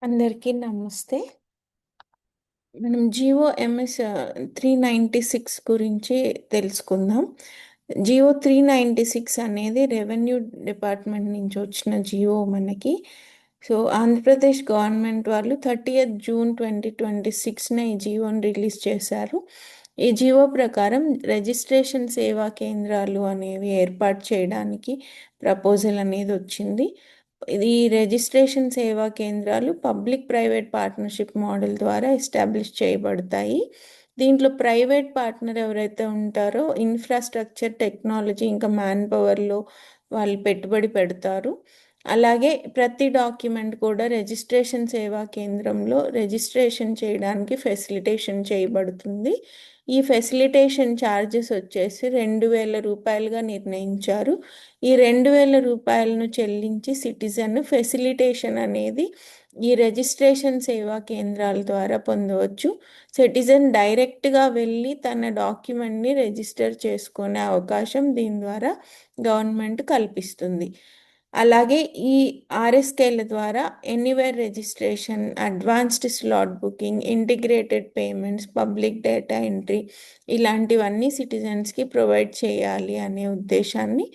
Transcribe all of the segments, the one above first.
అందరికీ నమస్తే. మనం జియో ఎంఎస్ 396 గురించి తెలుసుకుందాం. జియో 396 అనేది రెవెన్యూ డిపార్ట్మెంట్ నుంచి వచ్చిన జియో మనకి. సో ఆంధ్రప్రదేశ్ గవర్నమెంట్ వాళ్ళు 30th June 2026న ఈ జియోని రిలీజ్ చేశారు. ఈ జియో ప్రకారం రిజిస్ట్రేషన్ సేవా కేంద్రాలు అనేవి ఏర్పాటు చేయడానికి ప్రపోజల్ అనేది వచ్చింది. ఇది రిజిస్ట్రేషన్ సేవా కేంద్రాలు పబ్లిక్ ప్రైవేట్ పార్ట్నర్షిప్ మోడల్ ద్వారా ఎస్టాబ్లిష్ చేయబడతాయి. దీంట్లో ప్రైవేట్ పార్ట్నర్ ఎవరైతే ఉంటారో ఇన్ఫ్రాస్ట్రక్చర్, టెక్నాలజీ ఇంకా మ్యాన్ పవర్లో వాళ్ళు పెట్టుబడి పెడతారు. అలాగే ప్రతి డాక్యుమెంట్ కూడా రిజిస్ట్రేషన్ సేవా కేంద్రంలో రిజిస్ట్రేషన్ చేయడానికి ఫెసిలిటేషన్ చేయబడుతుంది. ఈ ఫెసిలిటేషన్ ఛార్జెస్ వచ్చేసి 2,000 రూపాయలుగా నిర్ణయించారు. ఈ 2,000 రూపాయలను చెల్లించి సిటిజన్ ఫెసిలిటేషన్ అనేది ఈ రిజిస్ట్రేషన్ సేవా కేంద్రాల ద్వారా పొందవచ్చు. సిటిజన్ డైరెక్ట్గా వెళ్ళి తన డాక్యుమెంట్ని రిజిస్టర్ చేసుకునే అవకాశం దీని ద్వారా గవర్నమెంట్ కల్పిస్తుంది. అలాగే ఈ ఆర్ఎస్కేల ద్వారా anywhere registration, advanced slot booking, integrated payments, public data entry ఇలాంటివన్నీ సిటిజన్స్కి ప్రొవైడ్ చేయాలి అనే ఉద్దేశాన్ని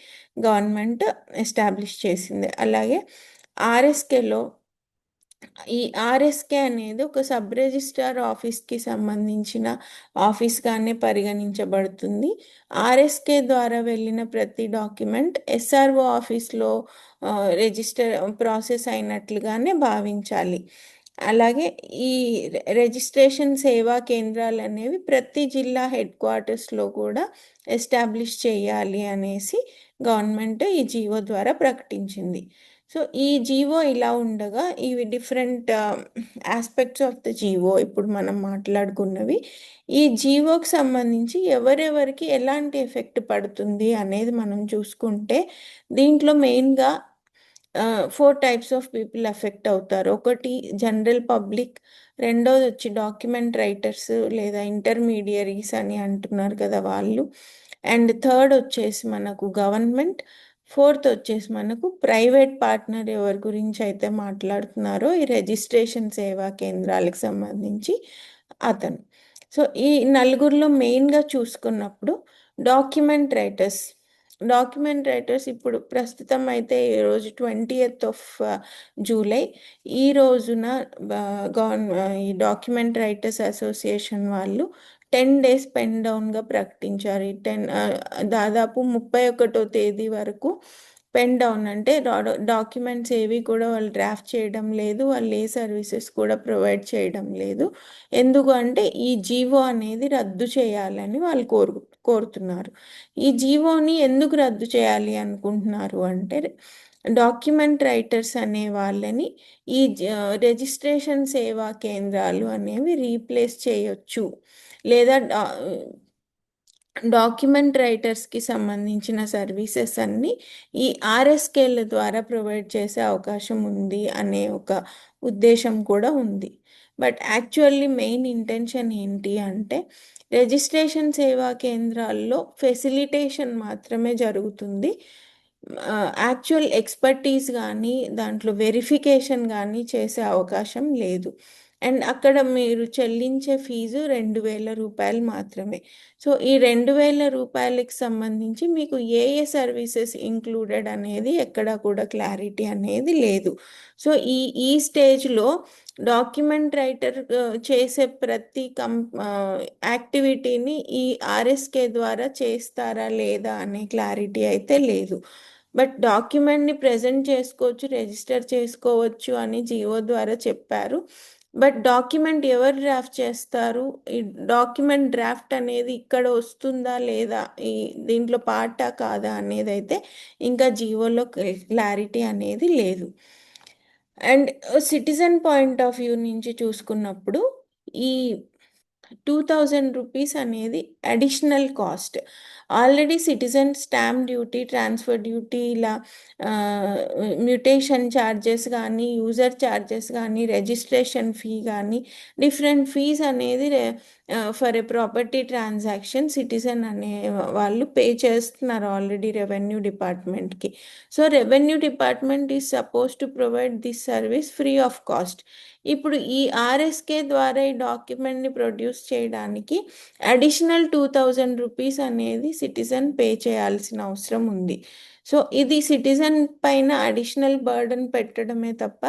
గవర్నమెంట్ ఎస్టాబ్లిష్ చేసింది. అలాగే ఆర్ఎస్కేలో ఈ ఆర్ఎస్కే అనేది ఒక సబ్ రిజిస్ట్రార్ ఆఫీస్కి సంబంధించిన ఆఫీస్గానే పరిగణించబడుతుంది. ఆర్ఎస్కే ద్వారా వెళ్ళిన ప్రతి డాక్యుమెంట్ ఎస్ఆర్ఓ ఆఫీస్లో రిజిస్టర్ ప్రాసెస్ అయినట్లుగానే భావించాలి. అలాగే ఈ రిజిస్ట్రేషన్ సేవా కేంద్రాలు అనేవి ప్రతి జిల్లా హెడ్ క్వార్టర్స్లో కూడా ఎస్టాబ్లిష్ చేయాలి అనేసి గవర్నమెంట్ ఈ జీవో ద్వారా ప్రకటించింది. సో ఈ జీవో ఇలా ఉండగా ఇవి different aspects of the GO ఇప్పుడు మనం మాట్లాడుకున్నవి. ఈ జీవోకి సంబంధించి ఎవరెవరికి ఎలాంటి ఎఫెక్ట్ పడుతుంది అనేది మనం చూసుకుంటే దీంట్లో మెయిన్గా 4 టైప్స్ ఆఫ్ పీపుల్ ఎఫెక్ట్ అవుతారు. ఒకటి జనరల్ పబ్లిక్, రెండోది వచ్చి డాక్యుమెంట్ రైటర్స్ లేదా ఇంటర్మీడియరీస్ అని అంటున్నారు కదా వాళ్ళు, అండ్ థర్డ్ వచ్చేసి మనకు గవర్నమెంట్, ఫోర్త్ వచ్చేసి మనకు ప్రైవేట్ పార్ట్నర్ ఎవరి గురించి అయితే మాట్లాడుతున్నారో ఈ రిజిస్ట్రేషన్ సేవా కేంద్రాలకు సంబంధించి అతను. సో ఈ నలుగురిలో మెయిన్గా చూసుకున్నప్పుడు డాక్యుమెంట్ రైటర్స్ ఇప్పుడు ప్రస్తుతం అయితే ఈరోజు 20th July ఈ రోజున ఈ డాక్యుమెంట్ రైటర్స్ అసోసియేషన్ వాళ్ళు 10 days పెన్ డౌన్గా ప్రకటించారు. దాదాపు 31వ తేదీ వరకు పెన్ డౌన్ అంటే డాక్యుమెంట్స్ ఏవి కూడా వాళ్ళు డ్రాఫ్ట్ చేయడం లేదు, వాళ్ళు ఏ సర్వీసెస్ కూడా ప్రొవైడ్ చేయడం లేదు. ఎందుకు అంటే ఈ జీవో అనేది రద్దు చేయాలని వాళ్ళు కోరుతున్నారు. ఈ జీవోని ఎందుకు రద్దు చేయాలి అనుకుంటున్నారు అంటే డాక్యుమెంట్ రైటర్స్ అనే వాళ్ళని ఈ రిజిస్ట్రేషన్ సేవా కేంద్రాలు అనేవి రీప్లేస్ చేయొచ్చు, లేదా డాక్యుమెంట్ రైటర్స్కి సంబంధించిన సర్వీసెస్ అన్నీ ఈ ఆర్ఎస్కేల ద్వారా ప్రొవైడ్ చేసే అవకాశం ఉంది అనే ఒక ఉద్దేశం కూడా ఉంది. బట్ యాక్చువల్లీ మెయిన్ ఇంటెన్షన్ ఏంటి అంటే రిజిస్ట్రేషన్ సేవా కేంద్రాల్లో ఫెసిలిటేషన్ మాత్రమే జరుగుతుంది. యాక్చువల్ ఎక్స్పర్టీస్ కానీ దాంట్లో వెరిఫికేషన్ కానీ చేసే అవకాశం లేదు. అండ్ అక్కడ మీరు చెల్లించే ఫీజు 2,000 రూపాయలు మాత్రమే. సో ఈ 2,000 రూపాయలకి సంబంధించి మీకు ఏ ఏ సర్వీసెస్ ఇంక్లూడెడ్ అనేది ఎక్కడ కూడా క్లారిటీ అనేది లేదు. సో ఈ స్టేజ్లో డాక్యుమెంట్ రైటర్ చేసే ప్రతి యాక్టివిటీని ఈ ఆర్ఎస్కే ద్వారా చేస్తారా లేదా అనే క్లారిటీ అయితే లేదు. బట్ డాక్యుమెంట్ని ప్రజెంట్ చేసుకోవచ్చు, రిజిస్టర్ చేసుకోవచ్చు అని జీవో ద్వారా చెప్పారు. బట్ డాక్యుమెంట్ ఎవరు డ్రాఫ్ట్ చేస్తారు, ఈ డాక్యుమెంట్ డ్రాఫ్ట్ అనేది ఇక్కడ వస్తుందా లేదా, ఈ దీంట్లో పార్టా కాదా అనేది అయితే ఇంకా జీవోలో క్లారిటీ అనేది లేదు. And citizen point of view నుంచి చూసుకున్నప్పుడు ఈ 2,000 రూపీస్ అనేది additional cost. Already citizen stamp duty, transfer duty, ఇలా మ్యూటేషన్ ఛార్జెస్ కానీ, యూజర్ ఛార్జెస్ కానీ, రిజిస్ట్రేషన్ ఫీ కానీ, డిఫరెంట్ ఫీజ్ అనేది for a property transaction citizen అనే వాళ్ళు పే చేస్తున్నారు ఆల్రెడీ రెవెన్యూ డిపార్ట్మెంట్కి. So revenue department is suppose to provide this service free of cost. ఇప్పుడు ఈ ఆర్ఎస్కే ద్వారా ఈ డాక్యుమెంట్ని ప్రొడ్యూస్ చేయడానికి అడిషనల్ 2000 రూపీస్ అనేది సిటిజన్ పే చేయాల్సిన అవసరం ఉంది. సో ఇది సిటిజన్ పైన అడిషనల్ బర్డన్ పెట్టడమే తప్ప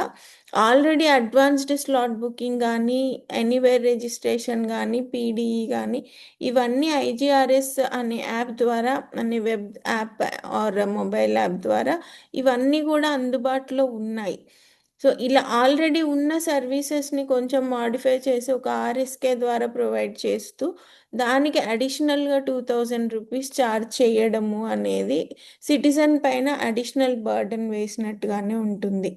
ఆల్రెడీ అడ్వాన్స్డ్ స్లాట్ బుకింగ్ కానీ, ఎనీవేర్ రిజిస్ట్రేషన్ కానీ, పీడిఈ కానీ, ఇవన్నీ ఐజీఆర్ఎస్ అనే యాప్ ద్వారా, అనే web app or mobile app ద్వారా ఇవన్నీ కూడా అందుబాటులో ఉన్నాయి. సో ఇలా ఆల్రెడీ ఉన్న సర్వీసెస్ని కొంచెం మాడిఫై చేసి ఒక ఆర్ఎస్కే ద్వారా ప్రొవైడ్ చేస్తూ దానికి అడిషనల్గా 2000 రూపీస్ ఛార్జ్ చేయడము అనేది సిటిజన్ పైన అడిషనల్ బర్డన్ వేసినట్టుగానే ఉంటుంది.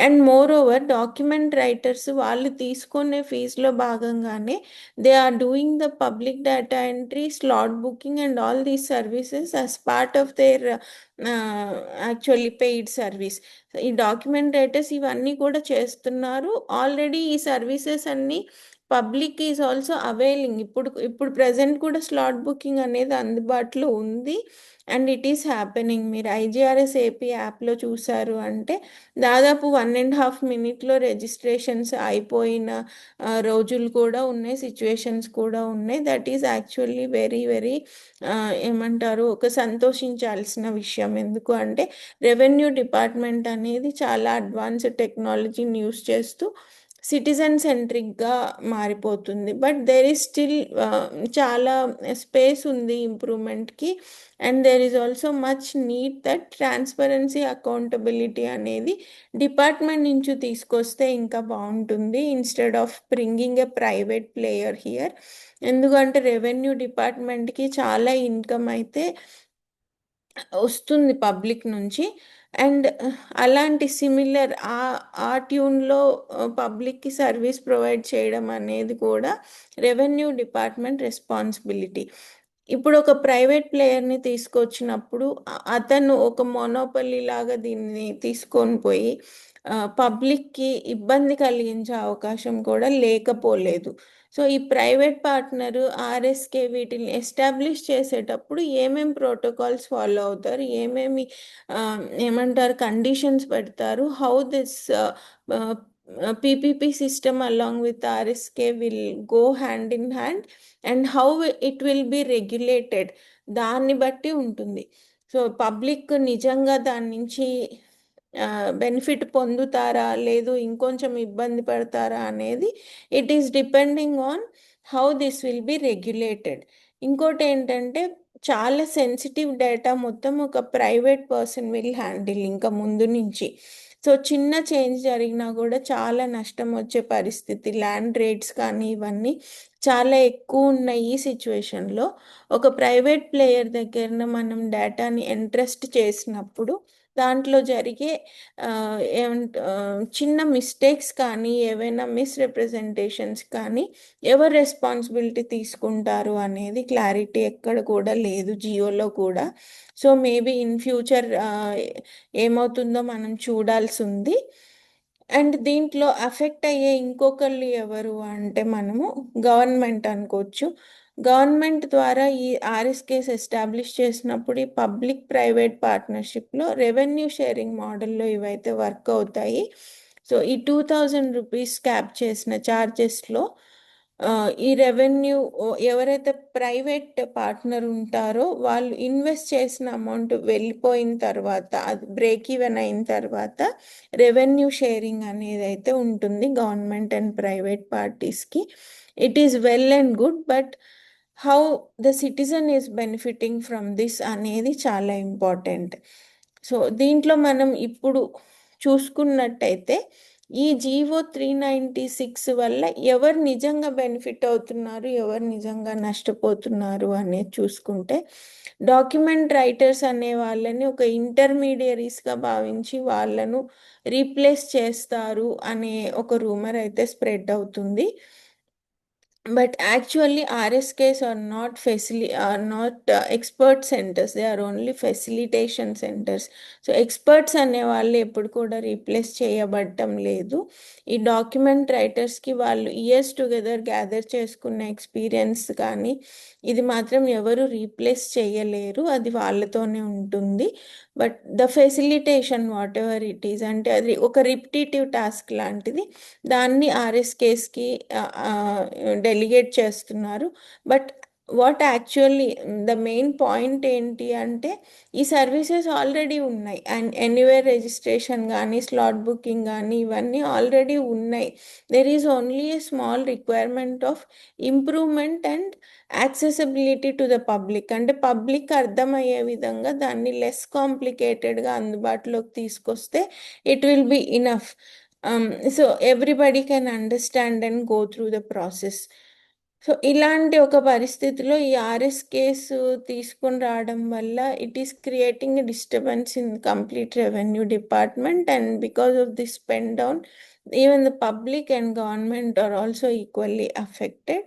And more over document writers వాళ్ళు తీసుకునే ఫీజులో భాగంగానే they are doing the public data entry, slot booking and all these services as part of their actually paid service. ఈ డాక్యుమెంట్ రైటర్స్ ఇవన్నీ కూడా చేస్తున్నారు. ఆల్రెడీ ఈ సర్వీసెస్ అన్నీ పబ్లిక్ ఈజ్ ఆల్సో అవైలింగ్. ఇప్పుడు ప్రజెంట్ కూడా స్లాట్ బుకింగ్ అనేది అందుబాటులో ఉంది అండ్ ఇట్ ఈస్ హ్యాపెనింగ్. మీరు ఐజీఆర్ఎస్ ఏపీ యాప్లో చూసారు అంటే దాదాపు 1.5 మినిట్లో రిజిస్ట్రేషన్స్ అయిపోయిన రోజులు కూడా ఉన్నాయి, సిచ్యువేషన్స్ కూడా ఉన్నాయి. That is actually very very ఏమంటారు, ఒక సంతోషించాల్సిన విషయం. ఎందుకు అంటే రెవెన్యూ డిపార్ట్మెంట్ అనేది చాలా అడ్వాన్స్డ్ టెక్నాలజీని యూస్ చేస్తూ సిటిజన్ సెంట్రిక్గా మారిపోతుంది. బట్ దేర్ ఈస్ స్టిల్ చాలా స్పేస్ ఉంది ఇంప్రూవ్మెంట్కి. And there is also much need that transparency, accountability అనేది డిపార్ట్మెంట్ నుంచి తీసుకొస్తే ఇంకా బాగుంటుంది, instead of bringing a private player here. ఎందుకంటే రెవెన్యూ డిపార్ట్మెంట్కి చాలా ఇన్కమ్ అయితే వస్తుంది పబ్లిక్ నుంచి. అండ్ అలాంటి సిమిలర్ ఆ ట్యూన్లో పబ్లిక్కి సర్వీస్ ప్రొవైడ్ చేయడం అనేది కూడా రెవెన్యూ డిపార్ట్మెంట్ రెస్పాన్సిబిలిటీ. ఇప్పుడు ఒక ప్రైవేట్ ప్లేయర్ని తీసుకొచ్చినప్పుడు అతను ఒక మోనోపలి లాగా దీన్ని తీసుకొని పోయి పబ్లిక్కి ఇబ్బంది కలిగించే అవకాశం కూడా లేకపోలేదు. సో ఈ ప్రైవేట్ పార్ట్నర్ ఆర్ఎస్కే వీటిని ఎస్టాబ్లిష్ చేసేటప్పుడు ఏమేం ప్రోటోకాల్స్ ఫాలో అవుతారు, ఏమేమి ఏమంటారు కండిషన్స్ పెడతారు, how this PPP system along with RSK will go hand in hand and how it will be regulated, దాన్ని బట్టి ఉంటుంది. సో పబ్లిక్ నిజంగా దాని నుంచి బెనిఫిట్ పొందుతారా లేదు ఇంకొంచెం ఇబ్బంది పడతారా అనేది it is depending on how this will be regulated. ఇంకోటి ఏంటంటే చాలా సెన్సిటివ్ డేటా మొత్తం ఒక ప్రైవేట్ పర్సన్ విల్ హ్యాండిల్ ఇంకా ముందు నుంచి. సో చిన్న చేంజ్ జరిగినా కూడా చాలా నష్టం వచ్చే పరిస్థితి, ల్యాండ్ రేట్స్ కానీ ఇవన్నీ చాలా ఎక్కువ ఉన్నాయి. ఈ సిచ్యువేషన్లో ఒక ప్రైవేట్ ప్లేయర్ దగ్గర మనం డేటాని ఎంట్రస్ట్ చేసినప్పుడు దాంట్లో జరిగే చిన్న మిస్టేక్స్ కానీ, ఏవైనా మిస్రిప్రజెంటేషన్స్ కానీ ఎవరు రెస్పాన్సిబిలిటీ తీసుకుంటారు అనేది క్లారిటీ ఎక్కడ కూడా లేదు జియోలో కూడా. సో మేబీ ఇన్ ఫ్యూచర్ ఏమవుతుందో మనం చూడాల్సి ఉంది. అండ్ దీంట్లో అఫెక్ట్ అయ్యే ఇంకొకళ్ళు ఎవరు అంటే మనము గవర్నమెంట్ అనుకోవచ్చు. గవర్నమెంట్ ద్వారా ఈ ఆర్ఎస్కేస్ ఎస్టాబ్లిష్ చేసినప్పుడు ఈ పబ్లిక్ ప్రైవేట్ పార్ట్నర్షిప్లో రెవెన్యూ షేరింగ్ మోడల్లో ఇవైతే వర్క్ అవుతాయి. సో ఈ 2000 రూపీస్ క్యాప్ చేసిన ఛార్జెస్లో ఈ రెవెన్యూ ఎవరైతే ప్రైవేట్ పార్ట్నర్ ఉంటారో వాళ్ళు ఇన్వెస్ట్ చేసిన అమౌంట్ వెళ్ళిపోయిన తర్వాత, అది బ్రేక్ ఈవెన్ అయిన తర్వాత రెవెన్యూ షేరింగ్ అనేది అయితే ఉంటుంది గవర్నమెంట్ అండ్ ప్రైవేట్ పార్టీస్కి. It is well and good, but how the citizen is benefiting from this అనేది చాలా ఇంపార్టెంట్. సో దీంట్లో మనం ఇప్పుడు చూసుకున్నట్టయితే ఈ జీవో 396 వల్ల ఎవరు నిజంగా బెనిఫిట్ అవుతున్నారు, ఎవరు నిజంగా నష్టపోతున్నారు అనేది చూసుకుంటే డాక్యుమెంట్ రైటర్స్ అనే వాళ్ళని ఒక ఇంటర్మీడియరీస్గా భావించి వాళ్ళను రీప్లేస్ చేస్తారు అనే ఒక రూమర్ అయితే స్ప్రెడ్ అవుతుంది. But actually, RSKs are not expert centers. They are only facilitation centers. So experts అనే వాళ్ళు ఎప్పుడు కూడా రీప్లేస్ చేయబడటం లేదు. ఈ డాక్యుమెంట్ రైటర్స్కి వాళ్ళు ఇయర్స్ టుగెదర్ గ్యాదర్ చేసుకున్న ఎక్స్పీరియన్స్ కానీ ఇది మాత్రం ఎవరు రీప్లేస్ చేయలేరు, అది వాళ్ళతోనే ఉంటుంది. But the facilitation what ever it is, అంటే అది ఒక రిపిటేటివ్ టాస్క్ లాంటిది, దాన్ని ఆర్ఎస్కేస్కి డెలిగేట్ చేస్తున్నారు. But what actually the main point ఏంటి అంటే ఈ సర్వీసెస్ ఆల్రెడీ ఉన్నాయి, అండ్ ఎనీవేర్ రిజిస్ట్రేషన్ కానీ స్లాట్ బుకింగ్ కానీ ఇవన్నీ ఆల్రెడీ ఉన్నాయి. There is only a small requirement of improvement and accessibility to the public, అంటే పబ్లిక్ అర్థమయ్యే విధంగా దాన్ని లెస్ కాంప్లికేటెడ్గా అందుబాటులోకి తీసుకొస్తే it will be enough. So everybody can understand and go through the process. So ఇలాంటి ఒక పరిస్థితిలో ఈ ఆర్ఎస్ కేసు తీసుకొని రావడం వల్ల it is creating disturbance in complete revenue department, and because of this pen down even the public and government are also equally affected.